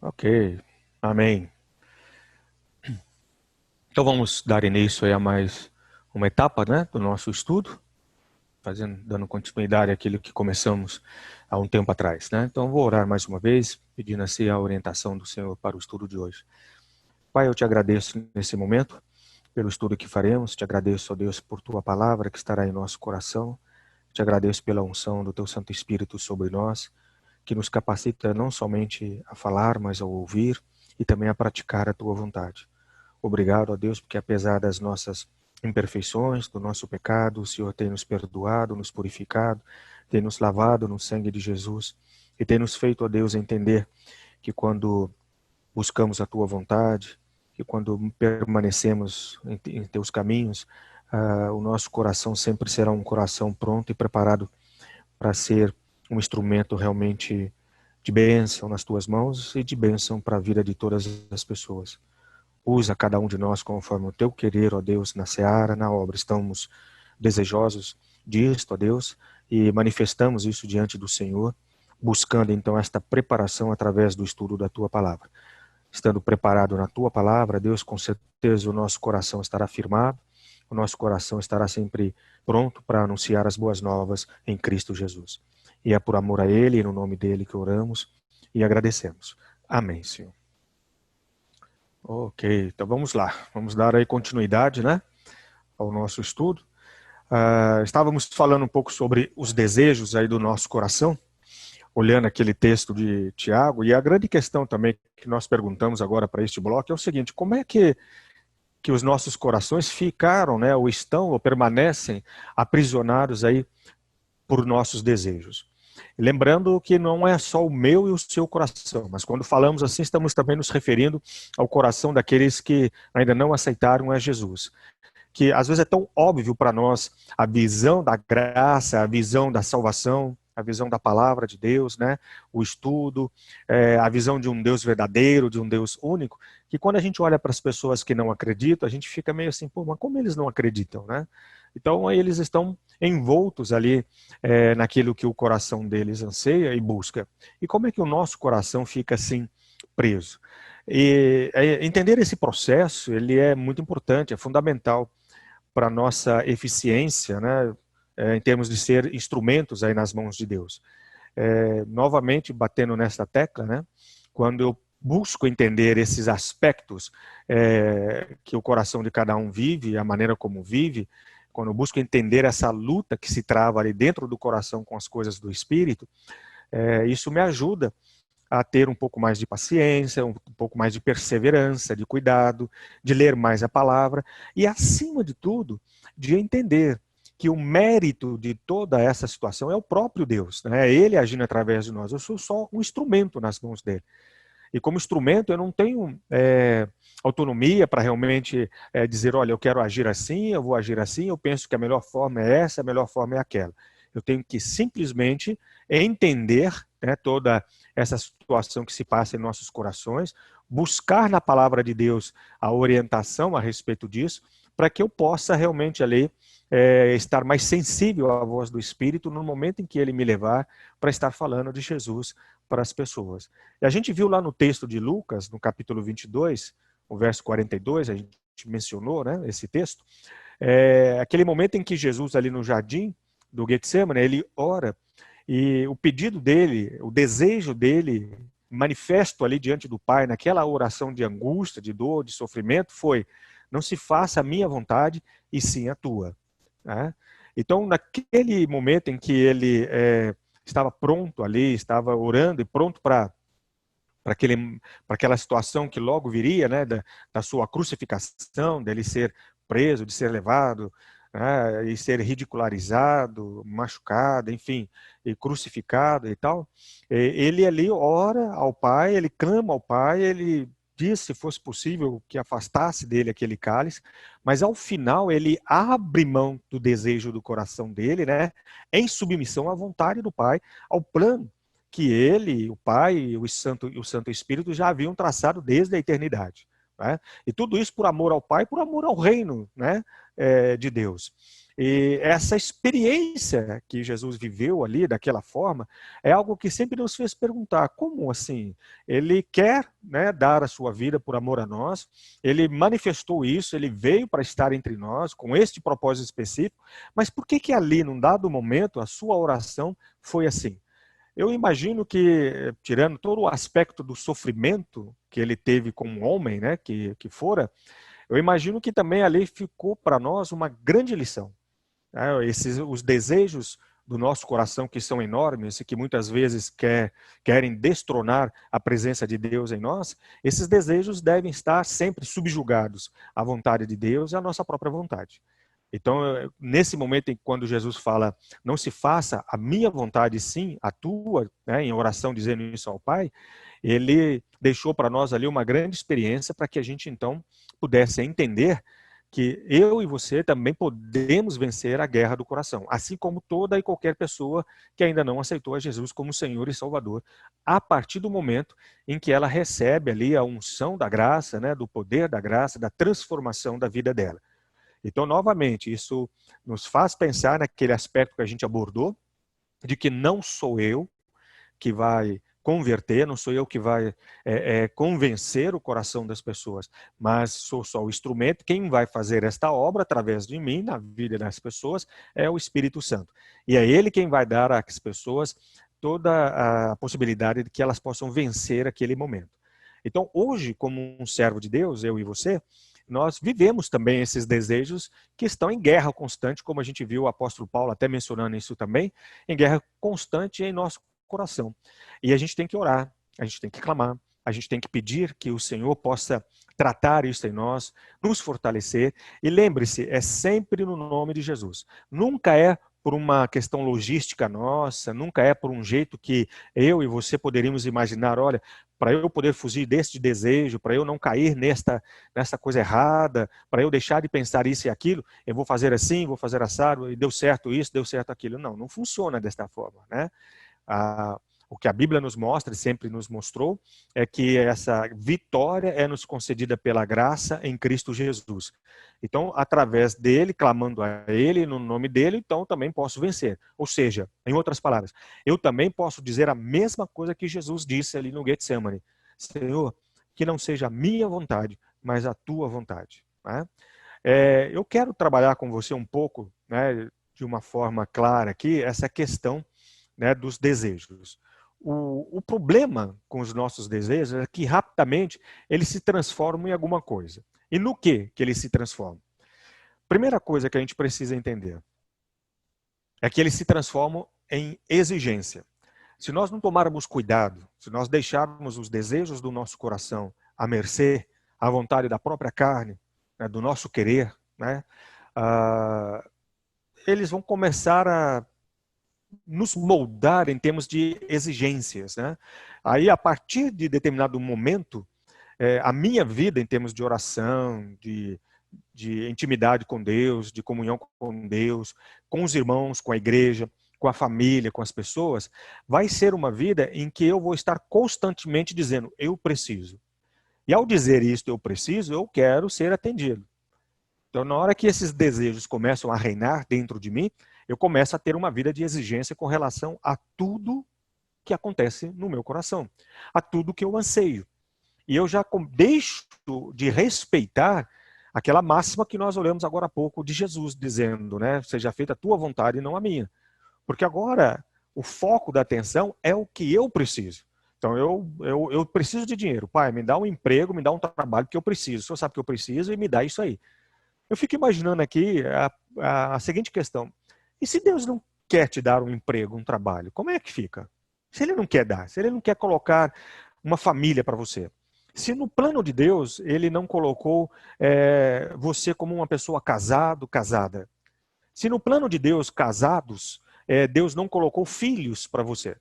Ok, amém. Então vamos dar início aí a mais uma etapa, né, do nosso estudo, dando continuidade àquilo que começamos há um tempo atrás, né? Então vou orar mais uma vez, pedindo assim a orientação do Senhor para o estudo de hoje. Pai, eu te agradeço nesse momento pelo estudo que faremos, te agradeço, ó Deus, por tua palavra que estará em nosso coração, te agradeço pela unção do teu Santo Espírito sobre nós, que nos capacita não somente a falar, mas a ouvir e também a praticar a tua vontade. Obrigado, ó Deus, porque apesar das nossas imperfeições, do nosso pecado, o Senhor tem nos perdoado, nos purificado, tem nos lavado no sangue de Jesus e tem nos feito, ó Deus, entender que quando buscamos a tua vontade, que quando permanecemos em teus caminhos, o nosso coração sempre será um coração pronto e preparado para ser um instrumento realmente de bênção nas tuas mãos e de bênção para a vida de todas as pessoas. Usa cada um de nós conforme o teu querer, ó Deus, na seara, na obra. Estamos desejosos disto, ó Deus, e manifestamos isso diante do Senhor, buscando então esta preparação através do estudo da tua palavra. Estando preparado na tua palavra, Deus, com certeza o nosso coração estará firmado, o nosso coração estará sempre pronto para anunciar as boas novas em Cristo Jesus. E é por amor a Ele e no nome dele que oramos e agradecemos. Amém, Senhor. Ok, então vamos lá. Vamos dar aí continuidade, né, ao nosso estudo. Estávamos falando um pouco sobre os desejos aí do nosso coração, olhando aquele texto de Tiago, e a grande questão também que nós perguntamos agora para este bloco é o seguinte: como é que os nossos corações ficaram, né, ou estão, ou permanecem aprisionados aí por nossos desejos? Lembrando que não é só o meu e o seu coração, mas quando falamos assim, estamos também nos referindo ao coração daqueles que ainda não aceitaram a Jesus. Que às vezes é tão óbvio para nós a visão da graça, a visão da salvação, a visão da palavra de Deus, né? O estudo, a visão de um Deus verdadeiro, de um Deus único, que quando a gente olha para as pessoas que não acreditam, a gente fica meio assim, pô, mas como eles não acreditam, né? Então eles estão envoltos ali naquilo que o coração deles anseia e busca. E como é que o nosso coração fica assim preso? E entender esse processo, ele é muito importante, é fundamental para a nossa eficiência, né, em termos de ser instrumentos aí nas mãos de Deus. Novamente, batendo nessa tecla, né, quando eu busco entender esses aspectos que o coração de cada um vive, a maneira como vive, quando eu busco entender essa luta que se trava ali dentro do coração com as coisas do Espírito, isso me ajuda a ter um pouco mais de paciência, um pouco mais de perseverança, de cuidado, de ler mais a palavra e, acima de tudo, de entender que o mérito de toda essa situação é o próprio Deus, né? É Ele agindo através de nós. Eu sou só um instrumento nas mãos dele. E como instrumento eu não tenho autonomia para realmente dizer, olha, eu quero agir assim, eu vou agir assim, eu penso que a melhor forma é essa, a melhor forma é aquela. Eu tenho que simplesmente entender, né, toda essa situação que se passa em nossos corações, buscar na palavra de Deus a orientação a respeito disso, para que eu possa realmente ali estar mais sensível à voz do Espírito no momento em que ele me levar para estar falando de Jesus para as pessoas. E a gente viu lá no texto de Lucas, no capítulo 22, o verso 42, a gente mencionou, né, esse texto, aquele momento em que Jesus ali no jardim do Getsemane, ele ora, e o pedido dele, o desejo dele, manifesto ali diante do Pai, naquela oração de angústia, de dor, de sofrimento, foi: não se faça a minha vontade, e sim a tua. Né? Então, naquele momento em que ele estava pronto ali, estava orando e pronto para aquela situação que logo viria, né, da sua crucificação, dele ser preso, de ser levado, né, e ser ridicularizado, machucado, enfim, e crucificado e tal. Ele ali ora ao Pai, ele clama ao Pai, ele diz, se fosse possível, que afastasse dele aquele cálice, mas ao final ele abre mão do desejo do coração dele, né, em submissão à vontade do Pai, ao plano que ele, o Pai e o Santo Espírito já haviam traçado desde a eternidade. Né? E tudo isso por amor ao Pai, por amor ao reino, né, de Deus. E essa experiência que Jesus viveu ali, daquela forma, é algo que sempre nos fez perguntar, como assim? Ele quer, né, dar a sua vida por amor a nós, ele manifestou isso, ele veio para estar entre nós, com este propósito específico, mas por que que ali, num dado momento, a sua oração foi assim? Eu imagino que, tirando todo o aspecto do sofrimento que ele teve como homem, né, que fora, eu imagino que também ali ficou para nós uma grande lição. Os desejos do nosso coração que são enormes e que muitas vezes querem destronar a presença de Deus em nós, esses desejos devem estar sempre subjugados à vontade de Deus e à nossa própria vontade. Então, nesse momento em quando Jesus fala, não se faça a minha vontade, sim a tua, né, em oração dizendo isso ao Pai, ele deixou para nós ali uma grande experiência para que a gente então pudesse entender que eu e você também podemos vencer a guerra do coração, assim como toda e qualquer pessoa que ainda não aceitou a Jesus como Senhor e Salvador, a partir do momento em que ela recebe ali a unção da graça, né, do poder da graça, da transformação da vida dela. Então, novamente, isso nos faz pensar naquele aspecto que a gente abordou, de que não sou eu que vai converter, não sou eu que vai convencer o coração das pessoas, mas sou só o instrumento. Quem vai fazer esta obra através de mim, na vida das pessoas, é o Espírito Santo. E é Ele quem vai dar às pessoas toda a possibilidade de que elas possam vencer aquele momento. Então, hoje, como um servo de Deus, eu e você, nós vivemos também esses desejos que estão em guerra constante, como a gente viu o apóstolo Paulo até mencionando isso também, em guerra constante em nosso coração. E a gente tem que orar, a gente tem que clamar, a gente tem que pedir que o Senhor possa tratar isso em nós, nos fortalecer. E lembre-se, é sempre no nome de Jesus. Nunca é por uma questão logística nossa, nunca é por um jeito que eu e você poderíamos imaginar, olha, para eu poder fugir deste desejo, para eu não cair nessa coisa errada, para eu deixar de pensar isso e aquilo, eu vou fazer assim, vou fazer assado, e deu certo isso, deu certo aquilo. Não, não funciona desta forma, né? O que a Bíblia nos mostra e sempre nos mostrou é que essa vitória é nos concedida pela graça em Cristo Jesus. Então, através dele, clamando a ele, no nome dele, então também posso vencer. Ou seja, em outras palavras, eu também posso dizer a mesma coisa que Jesus disse ali no Getsemane: Senhor, que não seja a minha vontade, mas a tua vontade. Né? Eu quero trabalhar com você um pouco, né, de uma forma clara aqui, essa questão, né, dos desejos. O problema com os nossos desejos é que rapidamente eles se transformam em alguma coisa. E no que eles se transformam? Primeira coisa que a gente precisa entender é que eles se transformam em exigência. Se nós não tomarmos cuidado, se nós deixarmos os desejos do nosso coração à mercê, à vontade da própria carne, né, do nosso querer, né, eles vão começar a nos moldar em termos de exigências, né? Aí, a partir de determinado momento, a minha vida em termos de oração, de intimidade com Deus, de comunhão com Deus, com os irmãos, com a igreja, com a família, com as pessoas, vai ser uma vida em que eu vou estar constantemente dizendo, eu preciso. E ao dizer isto, eu preciso, eu quero ser atendido. Então, na hora que esses desejos começam a reinar dentro de mim, eu começo a ter uma vida de exigência com relação a tudo que acontece no meu coração, a tudo que eu anseio. E eu já deixo de respeitar aquela máxima que nós olhamos agora há pouco de Jesus, dizendo, né, seja feita a tua vontade e não a minha. Porque agora o foco da atenção é o que eu preciso. Então, eu preciso de dinheiro. Pai, me dá um emprego, me dá um trabalho, porque eu preciso. O senhor sabe que eu preciso e me dá isso aí. Eu fico imaginando aqui a seguinte questão. E se Deus não quer te dar um emprego, um trabalho, como é que fica? Se Ele não quer dar, se Ele não quer colocar uma família para você. Se no plano de Deus, Ele não colocou você como uma pessoa casado, casada. Se no plano de Deus, casados, Deus não colocou filhos para você.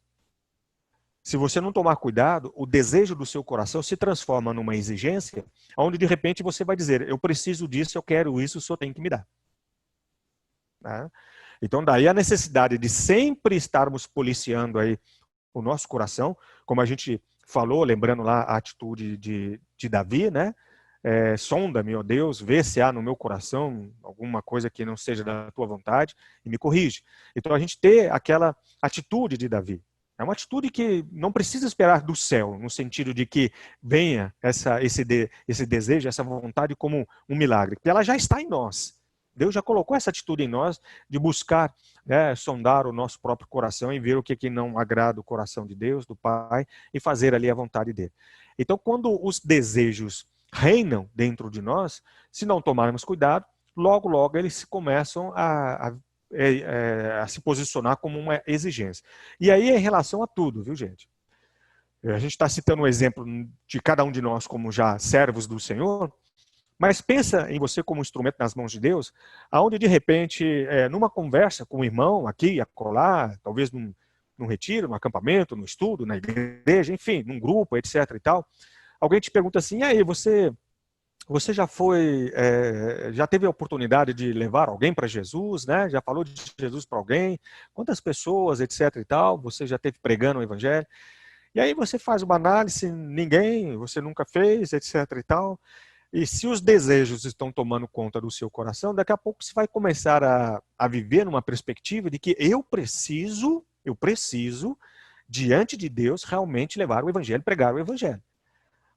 Se você não tomar cuidado, o desejo do seu coração se transforma numa exigência, onde de repente você vai dizer, eu preciso disso, eu quero isso, o senhor tem que me dar. Né? Então daí a necessidade de sempre estarmos policiando aí o nosso coração, como a gente falou, lembrando lá a atitude de Davi, né? sonda-me, ó Deus, vê se há no meu coração alguma coisa que não seja da tua vontade e me corrige. Então a gente ter aquela atitude de Davi. É uma atitude que não precisa esperar do céu, no sentido de que venha esse desejo, essa vontade como um milagre, porque ela já está em nós. Deus já colocou essa atitude em nós de buscar, né, sondar o nosso próprio coração e ver o que não agrada o coração de Deus, do Pai, e fazer ali a vontade dele. Então, quando os desejos reinam dentro de nós, se não tomarmos cuidado, logo, logo eles começam a se posicionar como uma exigência. E aí é em relação a tudo, viu, gente? A gente está citando um exemplo de cada um de nós como já servos do Senhor, mas pensa em você como instrumento nas mãos de Deus, aonde de repente, numa conversa com um irmão aqui, acolá, talvez num retiro, num acampamento, no estudo, na igreja, enfim, num grupo, etc. e tal, alguém te pergunta assim, e aí, você já teve a oportunidade de levar alguém para Jesus, né? Já falou de Jesus para alguém? Quantas pessoas, etc. e tal, você já teve pregando o evangelho? E aí você faz uma análise, ninguém, você nunca fez, etc. e tal. E se os desejos estão tomando conta do seu coração, daqui a pouco você vai começar a viver numa perspectiva de que eu preciso, diante de Deus, realmente levar o evangelho, pregar o evangelho.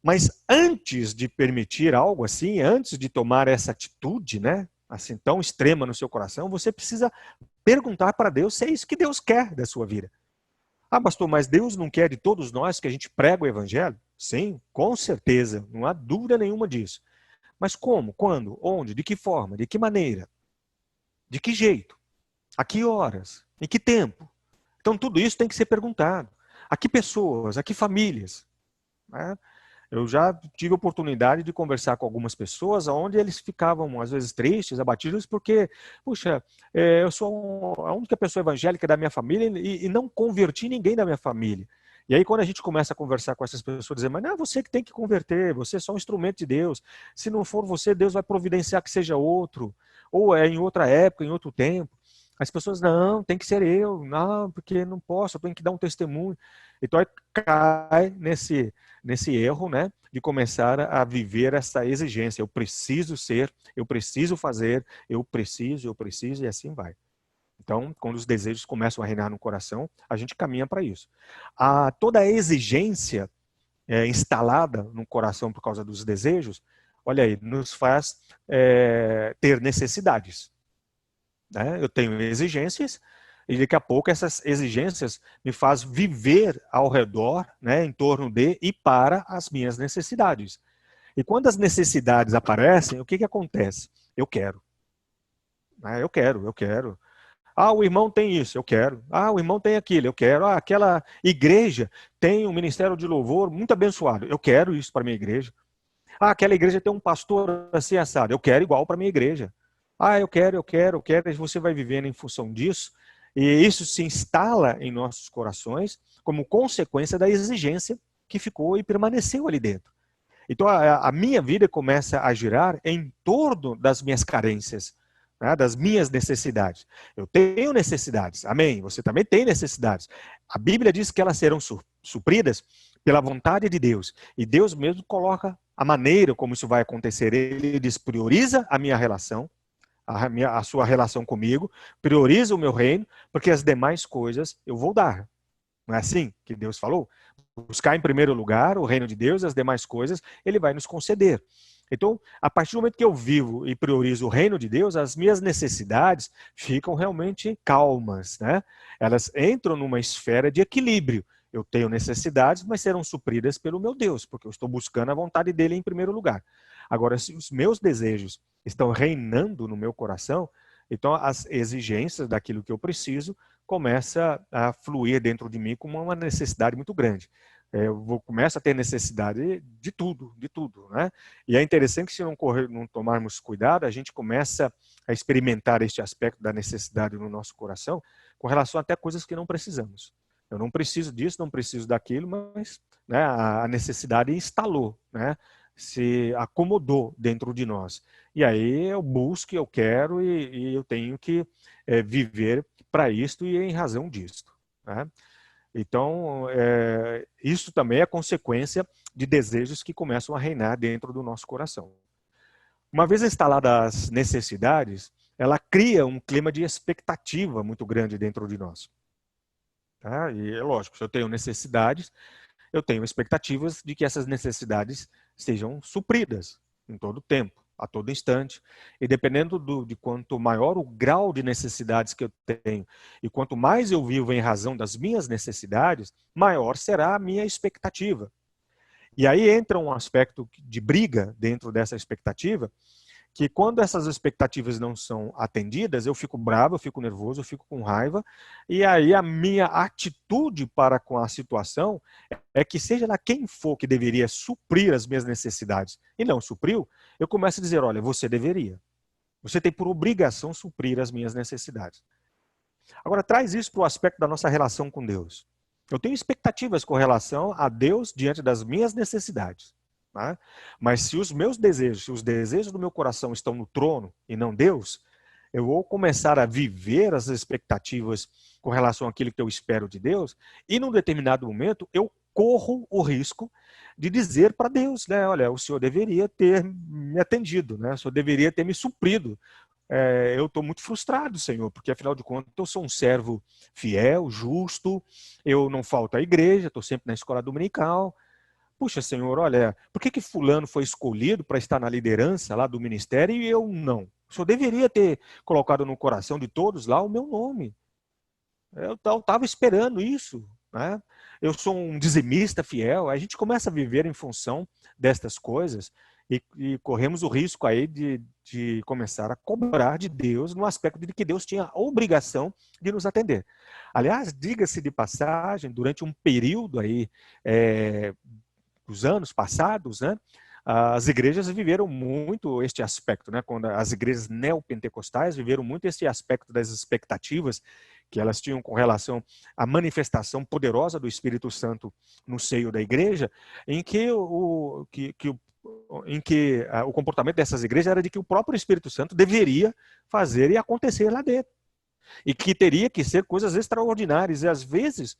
Mas antes de permitir algo assim, antes de tomar essa atitude, né, assim tão extrema no seu coração, você precisa perguntar para Deus se é isso que Deus quer da sua vida. Ah, pastor, mas Deus não quer de todos nós que a gente pregue o evangelho? Sim, com certeza, não há dúvida nenhuma disso. Mas como, quando, onde, de que forma, de que maneira, de que jeito, a que horas, em que tempo? Então tudo isso tem que ser perguntado. A que pessoas, a que famílias? Né? Eu já tive a oportunidade de conversar com algumas pessoas onde eles ficavam, às vezes, tristes, abatidos, porque, puxa, eu sou a única pessoa evangélica da minha família e não converti ninguém da minha família. E aí, quando a gente começa a conversar com essas pessoas, dizendo, mas não é você que tem que converter, você é só um instrumento de Deus. Se não for você, Deus vai providenciar que seja outro, ou é em outra época, em outro tempo. As pessoas, não, tem que ser eu, não, porque não posso, eu tenho que dar um testemunho. Então, aí cai nesse erro, né, de começar a viver essa exigência. Eu preciso ser, eu preciso fazer, eu preciso, e assim vai. Então, quando os desejos começam a reinar no coração, a gente caminha para isso. Toda a exigência instalada no coração por causa dos desejos, olha aí, nos faz ter necessidades. Né? Eu tenho exigências, e daqui a pouco essas exigências me fazem viver ao redor, né, em torno de e para as minhas necessidades. E quando as necessidades aparecem, o que acontece? Eu quero. Né? Eu quero. Ah, o irmão tem isso, eu quero. Ah, o irmão tem aquilo, eu quero. Ah, aquela igreja tem um ministério de louvor muito abençoado, eu quero isso para minha igreja. Ah, aquela igreja tem um pastor assim assado, eu quero igual para minha igreja. Ah, eu quero, e você vai vivendo em função disso, e isso se instala em nossos corações como consequência da exigência que ficou e permaneceu ali dentro. Então a minha vida começa a girar em torno das minhas carências, né, das minhas necessidades. Eu tenho necessidades, amém? Você também tem necessidades. A Bíblia diz que elas serão supridas pela vontade de Deus. E Deus mesmo coloca a maneira como isso vai acontecer. Ele diz, prioriza a minha relação, a sua relação comigo, prioriza o meu reino, porque as demais coisas eu vou dar. Não é assim que Deus falou? Buscar em primeiro lugar o reino de Deus e as demais coisas ele vai nos conceder. Então, a partir do momento que eu vivo e priorizo o reino de Deus, as minhas necessidades ficam realmente calmas, né? Elas entram numa esfera de equilíbrio. Eu tenho necessidades, mas serão supridas pelo meu Deus, porque eu estou buscando a vontade dele em primeiro lugar. Agora, se os meus desejos estão reinando no meu coração, então as exigências daquilo que eu preciso começa a fluir dentro de mim como uma necessidade muito grande. Eu começo a ter necessidade de tudo, né? E é interessante que se não tomarmos cuidado, a gente começa a experimentar este aspecto da necessidade no nosso coração com relação até a coisas que não precisamos. Eu não preciso disso, não preciso daquilo, mas né, a necessidade instalou, né? Se acomodou dentro de nós. E aí eu busco, eu quero e eu tenho que viver para isto e em razão disto. Né? Então, isso também é consequência de desejos que começam a reinar dentro do nosso coração. Uma vez instaladas as necessidades, ela cria um clima de expectativa muito grande dentro de nós. Tá? E é lógico, se eu tenho necessidades, eu tenho expectativas de que essas necessidades sejam supridas em todo tempo, a todo instante. E dependendo de quanto maior o grau de necessidades que eu tenho e quanto mais eu vivo em razão das minhas necessidades, maior será a minha expectativa. E aí entra um aspecto de briga dentro dessa expectativa, que quando essas expectativas não são atendidas, eu fico bravo, eu fico nervoso, eu fico com raiva, e aí a minha atitude para com a situação é que seja lá quem for que deveria suprir as minhas necessidades e não supriu, eu começo a dizer, olha, você deveria. Você tem por obrigação suprir as minhas necessidades. Agora, traz isso para o aspecto da nossa relação com Deus. Eu tenho expectativas com relação a Deus diante das minhas necessidades. Tá? Mas se os meus desejos, se os desejos do meu coração estão no trono e não Deus, eu vou começar a viver as expectativas com relação àquilo que eu espero de Deus, e num determinado momento eu corro o risco de dizer para Deus, né, olha, o Senhor deveria ter me atendido, né, o Senhor deveria ter me suprido. Eu estou muito frustrado, Senhor, porque afinal de contas eu sou um servo fiel, justo, eu não falto à igreja, estou sempre na escola dominical. Puxa, Senhor, olha, por que fulano foi escolhido para estar na liderança lá do ministério e eu não? O Senhor deveria ter colocado no coração de todos lá o meu nome. Eu estava esperando isso, né? Eu sou um dizimista fiel. A gente começa a viver em função destas coisas e corremos o risco aí de começar a cobrar de Deus no aspecto de que Deus tinha a obrigação de nos atender. Aliás, diga-se de passagem, durante um período aí dos anos passados, né, as igrejas viveram muito este aspecto, né, quando as igrejas neopentecostais viveram muito este aspecto das expectativas que elas tinham com relação à manifestação poderosa do Espírito Santo no seio da igreja, em que o comportamento dessas igrejas era de que o próprio Espírito Santo deveria fazer e acontecer lá dentro. E que teria que ser coisas extraordinárias. E às vezes,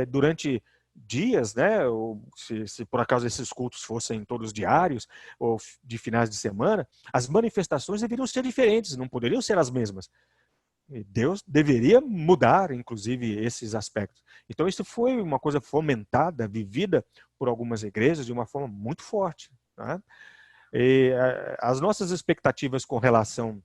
durante dias, né, ou se por acaso esses cultos fossem todos diários ou de finais de semana, as manifestações deveriam ser diferentes, não poderiam ser as mesmas. E Deus deveria mudar, inclusive, esses aspectos. Então, isso foi uma coisa fomentada, vivida por algumas igrejas de uma forma muito forte. Né? E as nossas expectativas com relação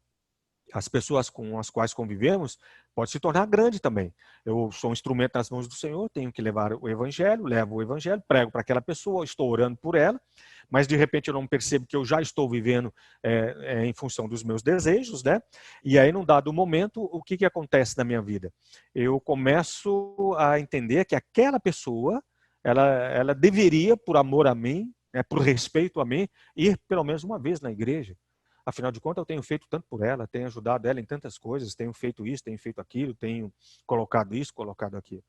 as pessoas com as quais convivemos, pode se tornar grande também. Eu sou um instrumento nas mãos do Senhor, tenho que levar o evangelho, levo o evangelho, prego para aquela pessoa, estou orando por ela, mas de repente eu não percebo que eu já estou vivendo em função dos meus desejos, né? E aí, num dado momento, o que acontece na minha vida? Eu começo a entender que aquela pessoa, ela deveria, por amor a mim, por respeito a mim, ir pelo menos uma vez na igreja. Afinal de contas, eu tenho feito tanto por ela, tenho ajudado ela em tantas coisas, tenho feito isso, tenho feito aquilo, tenho colocado isso, colocado aquilo.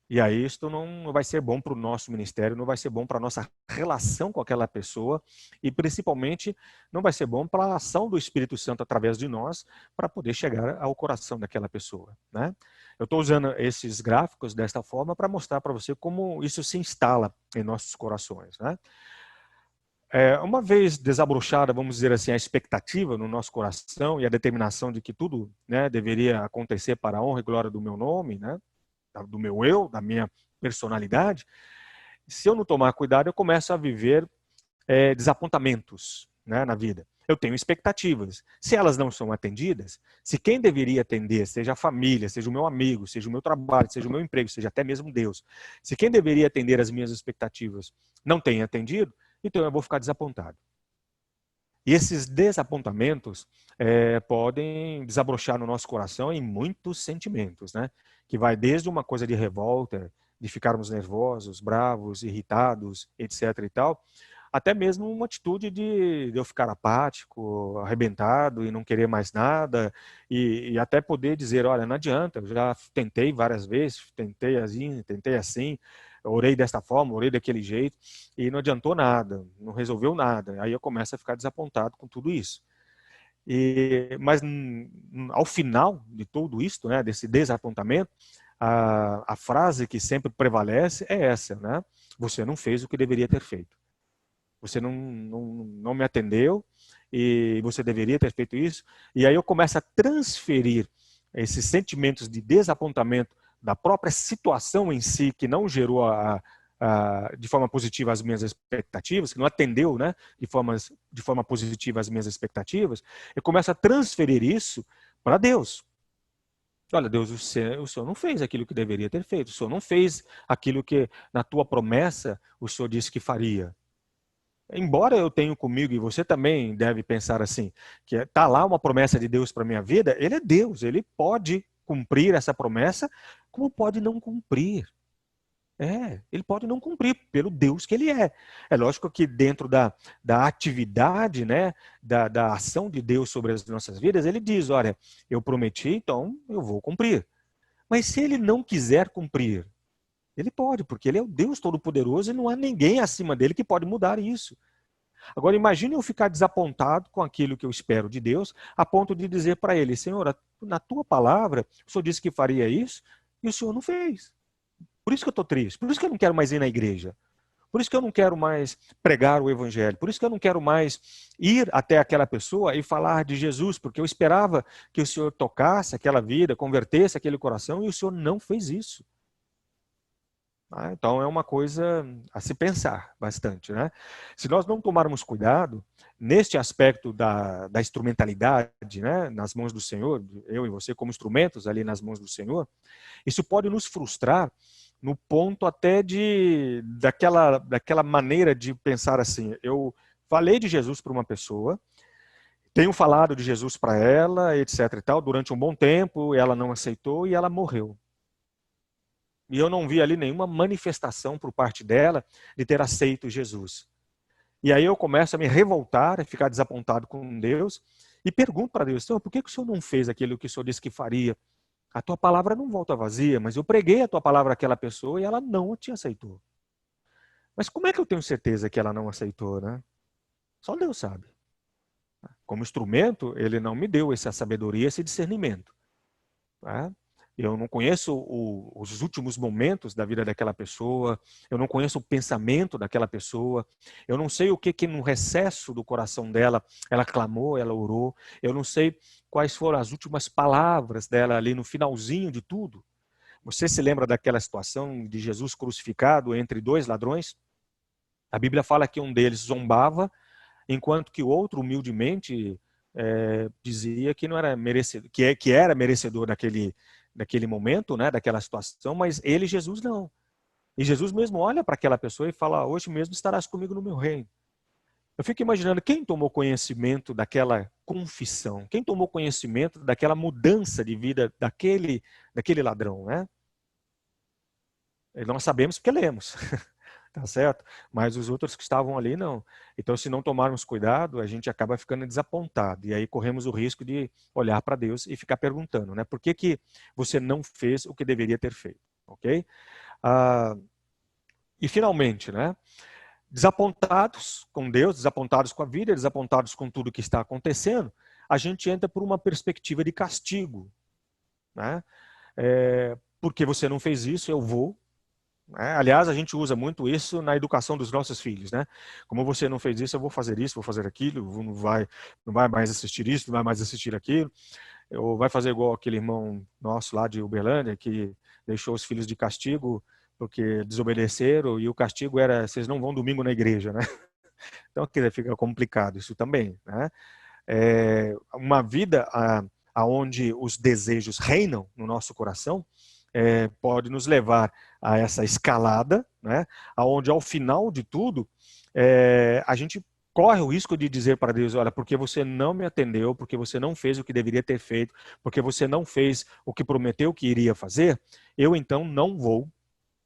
E aí isto não vai ser bom para o nosso ministério, não vai ser bom para a nossa relação com aquela pessoa e principalmente não vai ser bom para a ação do Espírito Santo através de nós para poder chegar ao coração daquela pessoa. Né? Eu estou usando esses gráficos desta forma para mostrar para você como isso se instala em nossos corações. Né? Uma vez desabrochada, vamos dizer assim, a expectativa no nosso coração e a determinação de que tudo, né, deveria acontecer para a honra e glória do meu nome, né, do meu eu, da minha personalidade, se eu não tomar cuidado, eu começo a viver desapontamentos, né, na vida. Eu tenho expectativas. Se elas não são atendidas, se quem deveria atender, seja a família, seja o meu amigo, seja o meu trabalho, seja o meu emprego, seja até mesmo Deus, se quem deveria atender as minhas expectativas não tem atendido, então eu vou ficar desapontado. E esses desapontamentos podem desabrochar no nosso coração em muitos sentimentos, né? Que vai desde uma coisa de revolta, de ficarmos nervosos, bravos, irritados, etc. e tal, até mesmo uma atitude de eu ficar apático, arrebentado e não querer mais nada, e até poder dizer, olha, não adianta, eu já tentei várias vezes, tentei assim, orei desta forma, orei daquele jeito, e não adiantou nada, não resolveu nada. Aí eu começo a ficar desapontado com tudo isso. Mas ao final de tudo isso, né, desse desapontamento, a frase que sempre prevalece é essa, né? Você não fez o que deveria ter feito. Você não me atendeu e você deveria ter feito isso. E aí eu começo a transferir esses sentimentos de desapontamento da própria situação em si, que não gerou de forma positiva as minhas expectativas, que não atendeu, né, de forma positiva as minhas expectativas, eu começo a transferir isso para Deus. Olha, Deus, o Senhor não fez aquilo que deveria ter feito, o Senhor não fez aquilo que na tua promessa o Senhor disse que faria. Embora eu tenha comigo, e você também deve pensar assim, que está lá uma promessa de Deus para a minha vida, Ele é Deus, Ele pode cumprir essa promessa, como pode não cumprir. Ele pode não cumprir pelo Deus que Ele é. É lógico que dentro da atividade, né, da ação de Deus sobre as nossas vidas, Ele diz, olha, eu prometi, então eu vou cumprir. Mas se Ele não quiser cumprir, Ele pode, porque Ele é o Deus Todo-Poderoso e não há ninguém acima dele que pode mudar isso. Agora imagine eu ficar desapontado com aquilo que eu espero de Deus, a ponto de dizer para Ele, Senhor, na tua palavra, o Senhor disse que faria isso, e o Senhor não fez. Por isso que eu estou triste, por isso que eu não quero mais ir na igreja, por isso que eu não quero mais pregar o evangelho, por isso que eu não quero mais ir até aquela pessoa e falar de Jesus, porque eu esperava que o Senhor tocasse aquela vida, convertesse aquele coração, e o Senhor não fez isso. Então é uma coisa a se pensar bastante, né? Se nós não tomarmos cuidado neste aspecto da instrumentalidade, né, nas mãos do Senhor, eu e você como instrumentos ali nas mãos do Senhor, isso pode nos frustrar no ponto até daquela maneira de pensar assim, eu falei de Jesus para uma pessoa, tenho falado de Jesus para ela, etc e tal, durante um bom tempo, ela não aceitou e ela morreu. E eu não vi ali nenhuma manifestação por parte dela de ter aceito Jesus. E aí eu começo a me revoltar, a ficar desapontado com Deus, e pergunto para Deus, Senhor, por que o Senhor não fez aquilo que o Senhor disse que faria? A tua palavra não volta vazia, mas eu preguei a tua palavra àquela pessoa e ela não te aceitou. Mas como é que eu tenho certeza que ela não aceitou, né? Só Deus sabe. Como instrumento, ele não me deu essa sabedoria, esse discernimento. Tá? Eu não conheço os últimos momentos da vida daquela pessoa, eu não conheço o pensamento daquela pessoa, eu não sei o que no recesso do coração dela ela clamou, ela orou, eu não sei quais foram as últimas palavras dela ali no finalzinho de tudo. Você se lembra daquela situação de Jesus crucificado entre dois ladrões? A Bíblia fala que um deles zombava, enquanto que o outro humildemente dizia que não era merecedor, que era merecedor daquele momento, né, daquela situação, mas ele, Jesus, não. E Jesus mesmo olha para aquela pessoa e fala, hoje mesmo estarás comigo no meu reino. Eu fico imaginando quem tomou conhecimento daquela confissão, quem tomou conhecimento daquela mudança de vida daquele ladrão, né? E nós sabemos porque lemos. Tá certo? Mas os outros que estavam ali, não. Então, se não tomarmos cuidado, a gente acaba ficando desapontado. E aí corremos o risco de olhar para Deus e ficar perguntando, né? Por que você não fez o que deveria ter feito? Ok? E finalmente, né? Desapontados com Deus, desapontados com a vida, desapontados com tudo que está acontecendo, a gente entra por uma perspectiva de castigo, né? Porque você não fez isso, eu vou. Aliás, a gente usa muito isso na educação dos nossos filhos, né? Como você não fez isso, eu vou fazer isso, vou fazer aquilo, não vai mais assistir isso, não vai mais assistir aquilo, ou vai fazer igual aquele irmão nosso lá de Uberlândia, que deixou os filhos de castigo porque desobedeceram, e o castigo era, vocês não vão domingo na igreja, né? Então, fica complicado isso também, né? Uma vida onde os desejos reinam no nosso coração, pode nos levar a essa escalada, né, onde ao final de tudo, a gente corre o risco de dizer para Deus, olha, porque você não me atendeu, porque você não fez o que deveria ter feito, porque você não fez o que prometeu que iria fazer, eu então não vou,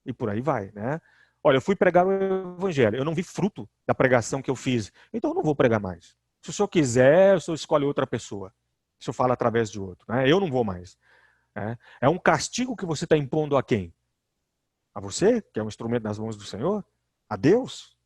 e por aí vai, né? Olha, eu fui pregar o evangelho, eu não vi fruto da pregação que eu fiz, então eu não vou pregar mais. Se o senhor quiser, o senhor escolhe outra pessoa. O senhor fala através de outro, né? Eu não vou mais. É um castigo que você está impondo a quem? A você, que é um instrumento nas mãos do Senhor? A Deus?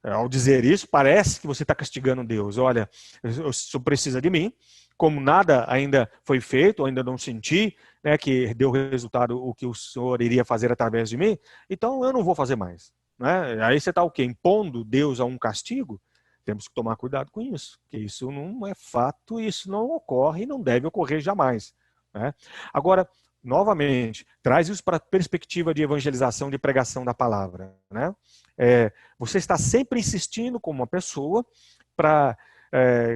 Ao dizer isso, parece que você está castigando Deus. Olha, o Senhor precisa de mim, como nada ainda foi feito, ainda não senti, né, que deu resultado o que o Senhor iria fazer através de mim, então eu não vou fazer mais. Né? Aí você está o quê? Impondo Deus a um castigo? Temos que tomar cuidado com isso, porque isso não é fato, isso não ocorre e não deve ocorrer jamais. Né? Agora, novamente, traz isso para a perspectiva de evangelização, de pregação da palavra. Né? Você está sempre insistindo com uma pessoa para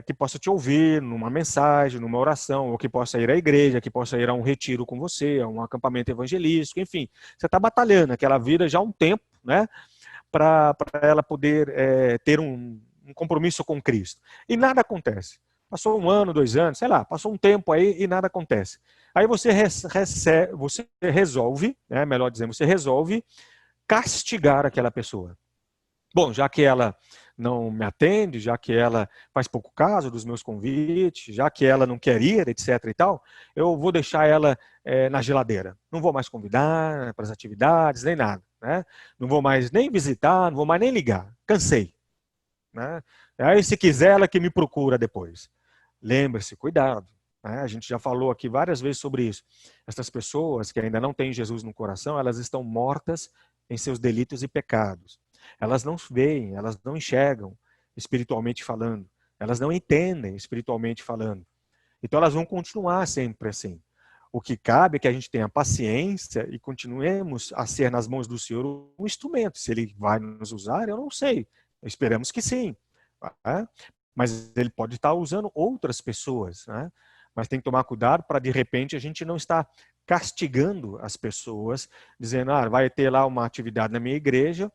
que possa te ouvir numa mensagem, numa oração, ou que possa ir à igreja, que possa ir a um retiro com você, a um acampamento evangelístico, enfim. Você está batalhando aquela vida já há um tempo, né, para ela poder ter um compromisso com Cristo. E nada acontece. Passou 1 ano, 2 anos, sei lá, passou um tempo aí e nada acontece. Aí você resolve, né, melhor dizendo, você resolve castigar aquela pessoa. Bom, já que ela não me atende, já que ela faz pouco caso dos meus convites, já que ela não quer ir, etc e tal, eu vou deixar ela na geladeira. Não vou mais convidar para as atividades, nem nada. Né? Não vou mais nem visitar, não vou mais nem ligar. Cansei. Né? Aí, se quiser, ela que me procura depois. Lembre-se, cuidado. Né? A gente já falou aqui várias vezes sobre isso. Essas pessoas que ainda não têm Jesus no coração, elas estão mortas em seus delitos e pecados. Elas não veem, elas não enxergam, espiritualmente falando. Elas não entendem, espiritualmente falando. Então elas vão continuar sempre assim. O que cabe é que a gente tenha paciência e continuemos a ser nas mãos do Senhor um instrumento. Se Ele vai nos usar, eu não sei. Esperamos que sim. Né? Mas Ele pode estar usando outras pessoas. Né? Mas tem que tomar cuidado para, de repente, a gente não estar castigando as pessoas, dizendo, vai ter lá uma atividade na minha igreja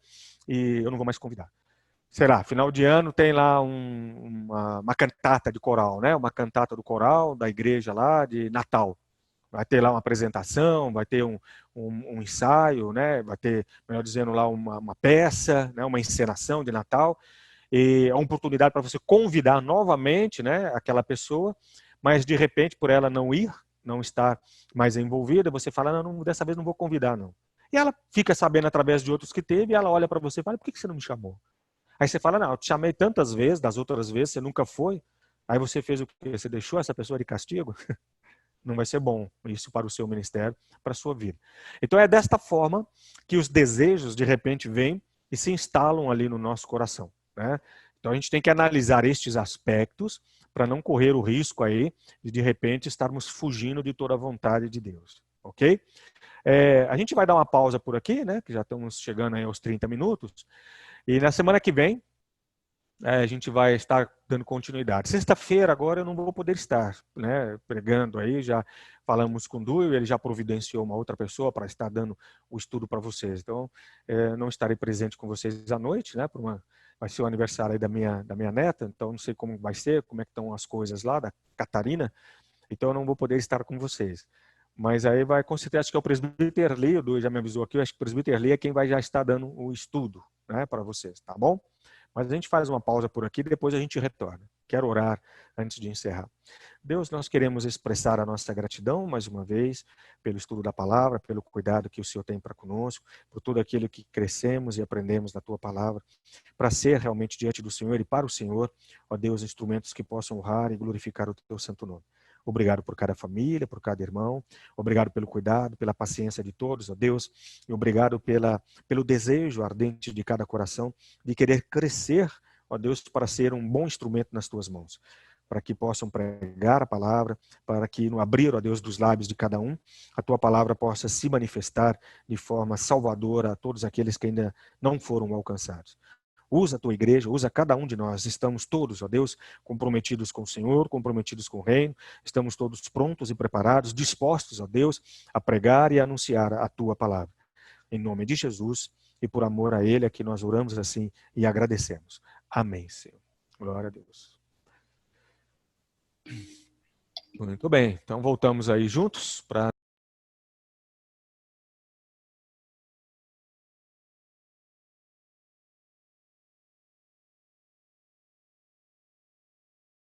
e eu não vou mais convidar. Sei lá, final de ano tem lá uma cantata de coral, né? Uma cantata do coral da igreja lá de Natal. Vai ter lá uma apresentação, vai ter um ensaio, né? Vai ter, melhor dizendo, lá uma peça, né? Uma encenação de Natal. E é uma oportunidade para você convidar novamente, né, aquela pessoa, mas de repente, por ela não ir, não estar mais envolvida, você fala, não, dessa vez não vou convidar, não. E ela fica sabendo através de outros que teve, e ela olha para você e fala, por que você não me chamou? Aí você fala, não, eu te chamei tantas vezes, das outras vezes, você nunca foi. Aí você fez o quê? Você deixou essa pessoa de castigo? Não vai ser bom isso para o seu ministério, para a sua vida. Então é desta forma que os desejos, de repente, vêm e se instalam ali no nosso coração. Né? Então a gente tem que analisar estes aspectos para não correr o risco aí de repente, estarmos fugindo de toda a vontade de Deus. Ok? A gente vai dar uma pausa por aqui, né? Que já estamos chegando aí aos 30 minutos. E na semana que vem, a gente vai estar dando continuidade. Sexta-feira agora eu não vou poder estar, né, pregando aí, já falamos com o Duio, ele já providenciou uma outra pessoa para estar dando o estudo para vocês. Então, não estarei presente com vocês à noite, né, vai ser o aniversário aí da minha neta, então não sei como vai ser, como é que estão as coisas lá, da Catarina, então eu não vou poder estar com vocês. Mas aí vai, com certeza, acho que é o presbítero Erli, o Duio já me avisou aqui, eu acho que o presbítero Erli é quem vai já estar dando o estudo, né, para vocês, tá bom? Mas a gente faz uma pausa por aqui e depois a gente retorna. Quero orar antes de encerrar. Deus, nós queremos expressar a nossa gratidão, mais uma vez, pelo estudo da palavra, pelo cuidado que o Senhor tem para conosco, por tudo aquilo que crescemos e aprendemos na Tua palavra, para ser realmente diante do Senhor e para o Senhor, ó Deus, instrumentos que possam honrar e glorificar o Teu santo nome. Obrigado por cada família, por cada irmão. Obrigado pelo cuidado, pela paciência de todos, ó Deus. E obrigado pelo desejo ardente de cada coração de querer crescer, ó Deus, para ser um bom instrumento nas tuas mãos. Para que possam pregar a palavra, para que no abrir, ó Deus, dos lábios de cada um, a tua palavra possa se manifestar de forma salvadora a todos aqueles que ainda não foram alcançados. Usa a tua igreja, usa cada um de nós. Estamos todos, ó Deus, comprometidos com o Senhor, comprometidos com o reino. Estamos todos prontos e preparados, dispostos, ó Deus, a pregar e a anunciar a tua palavra. Em nome de Jesus e por amor a Ele é que nós oramos assim e agradecemos. Amém, Senhor. Glória a Deus. Muito bem, então voltamos aí juntos para